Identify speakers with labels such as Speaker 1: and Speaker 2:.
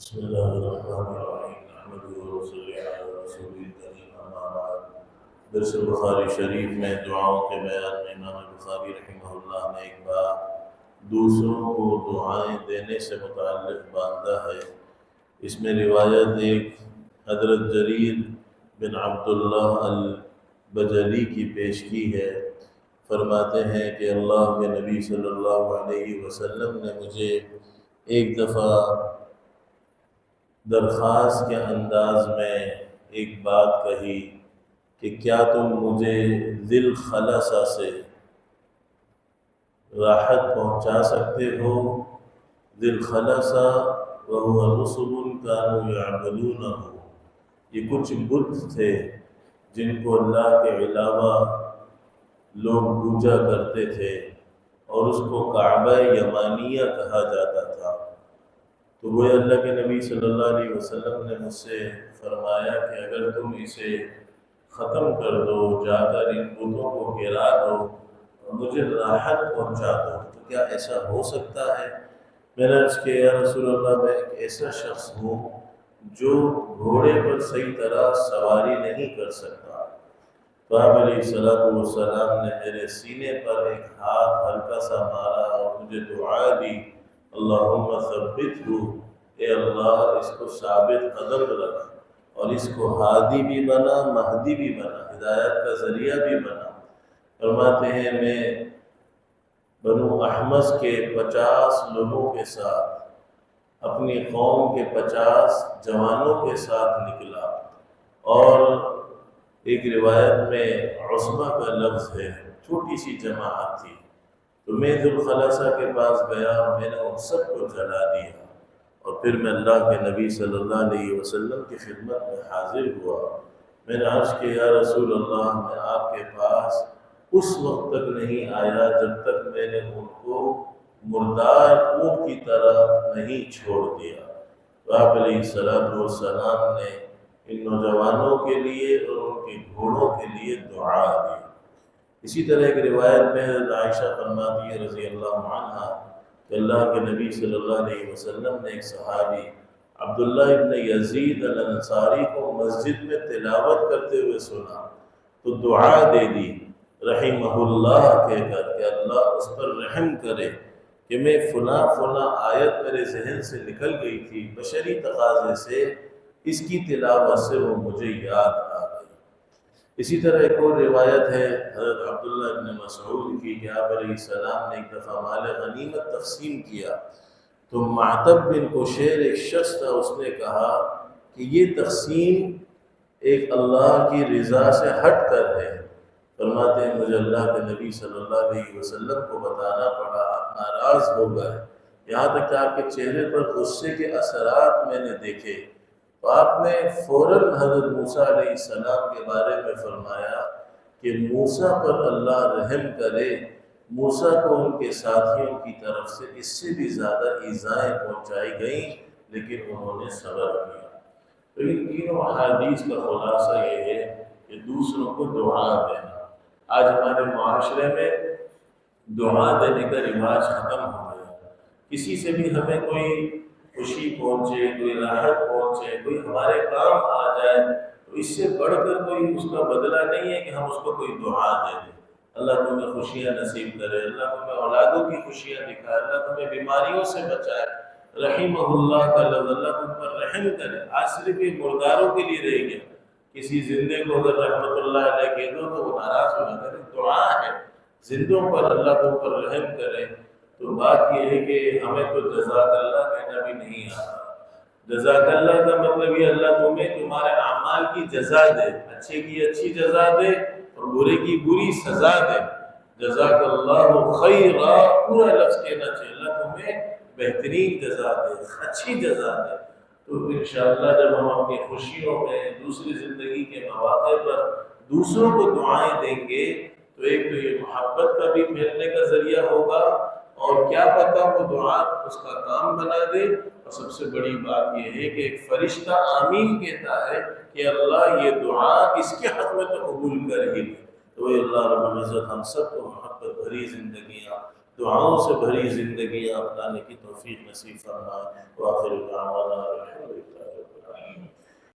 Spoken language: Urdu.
Speaker 1: بسم الله الرحمن الرحيم نحمده ونصلي على رسوله الكريم اما بعد درس بخاری شریف میں دعاؤں کے بیان میں امام بخاری رحمہ اللہ نے ایک بار دوسروں کو دعائیں دینے سے متعلق باندھا ہے۔ اس میں روایت ایک حضرت جریر بن عبداللہ البجلی کی پیش کی ہے۔ فرماتے ہیں کہ اللہ کے نبی صلی اللہ علیہ وسلم نے مجھے ایک دفعہ درخواست کے انداز میں ایک بات کہی کہ کیا تم مجھے ذی الخلصہ سے راحت پہنچا سکتے ہو؟ ذی الخلصہ وہو نصب کانوا یعبدونہ، یہ کچھ بت تھے جن کو اللہ کے علاوہ لوگ پوجا کرتے تھے اور اس کو کعبہ یمانیہ کہا جاتا تھا۔ تو وہ اللہ کے نبی صلی اللہ علیہ وسلم نے مجھ سے فرمایا کہ اگر تم اسے ختم کر دو، جا کر ان بتوں کو گرا دو اور مجھے راحت پہنچا دو، تو کیا ایسا ہو سکتا ہے؟ میں نے عرض کیا یا رسول اللہ، میں ایک ایسا شخص ہوں جو گھوڑے پر صحیح طرح سواری نہیں کر سکتا۔ تو آپ علیہ السلام نے میرے سینے پر ایک ہاتھ ہلکا سا مارا اور مجھے دعا دی، اللہم ثبتہ، اے اللہ اس کو ثابت قدم رکھ اور اس کو ہادی بھی بنا، مہدی بھی بنا، ہدایت کا ذریعہ بھی بنا۔ فرماتے ہیں میں بنو احمس کے 50 لوگوں کے ساتھ، اپنی قوم کے 50 جوانوں کے ساتھ نکلا، اور ایک روایت میں عصبہ کا لفظ ہے، چھوٹی سی جماعت تھی۔ تو میں ذی الخلصہ کے پاس گیا اور میں نے ان سب کو جلا دیا، اور پھر میں اللہ کے نبی صلی اللہ علیہ وسلم کی خدمت میں حاضر ہوا۔ میں نے عرض کیا یا رسول اللہ، میں آپ کے پاس اس وقت تک نہیں آیا جب تک میں نے ان کو مردار اونٹ کی طرح نہیں چھوڑ دیا۔ تو آپ علیہ السلام نے ان نوجوانوں کے لیے اور ان کے گھوڑوں کے لیے دعا دی۔ اسی طرح ایک روایت میں عائشہ فرماتی ہے رضی اللہ عنہا کہ اللہ کے نبی صلی اللہ علیہ وسلم نے ایک صحابی عبداللہ ابن یزید الانصاری کو مسجد میں تلاوت کرتے ہوئے سنا، تو دعا دے دی رحمہ اللہ کہہ کر کہ اللہ اس پر رحم کرے کہ میں فلاں فلاں آیت میرے ذہن سے نکل گئی تھی، بشری تقاضے سے اس کی تلاوت سے وہ مجھے یاد آ گئی۔ اسی طرح ایک اور روایت ہے حضرت عبداللہ ابن مسعود کی کہ آپ علیہ السلام نے ایک دفعہ مال غنیمت تقسیم کیا، تو معتب بن قشیر ایک شخص تھا، اس نے کہا کہ یہ تقسیم ایک اللہ کی رضا سے ہٹ کر ہے۔ فرماتے ہیں مجھے اللہ کے نبی صلی اللہ علیہ وسلم کو بتانا پڑا، آپ ناراض ہو گئے، یہاں تک کہ آپ کے چہرے پر غصے کے اثرات میں نے دیکھے۔ تو آپ نے فوراً حضرت موسیٰ علیہ السلام کے بارے میں فرمایا کہ موسیٰ پر اللہ رحم کرے، موسیٰ کو ان کے ساتھیوں کی طرف سے اس سے بھی زیادہ ایذائیں پہنچائی گئیں، لیکن انہوں نے صبر کیا۔ تو ان تینوں احادیث کا خلاصہ یہ ہے کہ دوسروں کو دعا دینا۔ آج ہمارے معاشرے میں دعا دینے کا رواج ختم ہو گیا۔ کسی سے بھی ہمیں کوئی خوشی پہنچے، کوئی راحت پہنچے، کوئی ہمارے کام آ جائے، تو اس سے بڑھ کر کوئی اس کا بدلہ نہیں ہے کہ ہم اس کو کوئی دعا دے دیں۔ اللہ تمہیں خوشیاں نصیب کرے، اللہ تمہیں اولادوں کی خوشیاں دکھائے، اللہ تمہیں بیماریوں سے بچائے، رحمہ اللہ کا لفظ، اللہ تم پر رحم کرے۔ آج صرف یہ مرداروں کے لیے رہ گیا، کسی زندے کو اگر رحمت اللہ علیہ کہہ دو تو وہ ناراض ہو جاتا ہے، دعا ہے زندوں پر اللہ تم پر رحم کرے۔ تو بات یہ ہے کہ ہمیں تو جزاک اللہ کہنا بھی نہیں آتا۔ جزاک اللہ کا مطلب یہ اللہ تمہیں تمہارے اعمال کی جزا دے، اچھے کی اچھی جزا دے اور برے کی بری سزا دے۔ جزاک اللہ خیرا پورا لفظ کہنا چاہیے، اللہ تمہیں بہترین جزا دے، اچھی جزا دے۔ تو انشاءاللہ جب ہم اپنی خوشیوں میں، دوسری زندگی کے مواقع پر دوسروں کو دعائیں دیں گے، تو ایک تو یہ محبت کا بھی پھیلنے کا ذریعہ ہوگا، اور کیا پتہ وہ دعا اس کا کام بنا دے۔ اور سب سے بڑی بات یہ ہے کہ ایک فرشتہ آمین کہتا ہے کہ اللہ یہ دعا اس کے حق میں تو قبول کر ہی لے۔ تو اللہ رب العزت ہم سب کو محبت بھری زندگیاں، دعاؤں سے بھری زندگیاں اپنانے کی توفیق نصیب فرمائے۔ وآخر دعوانا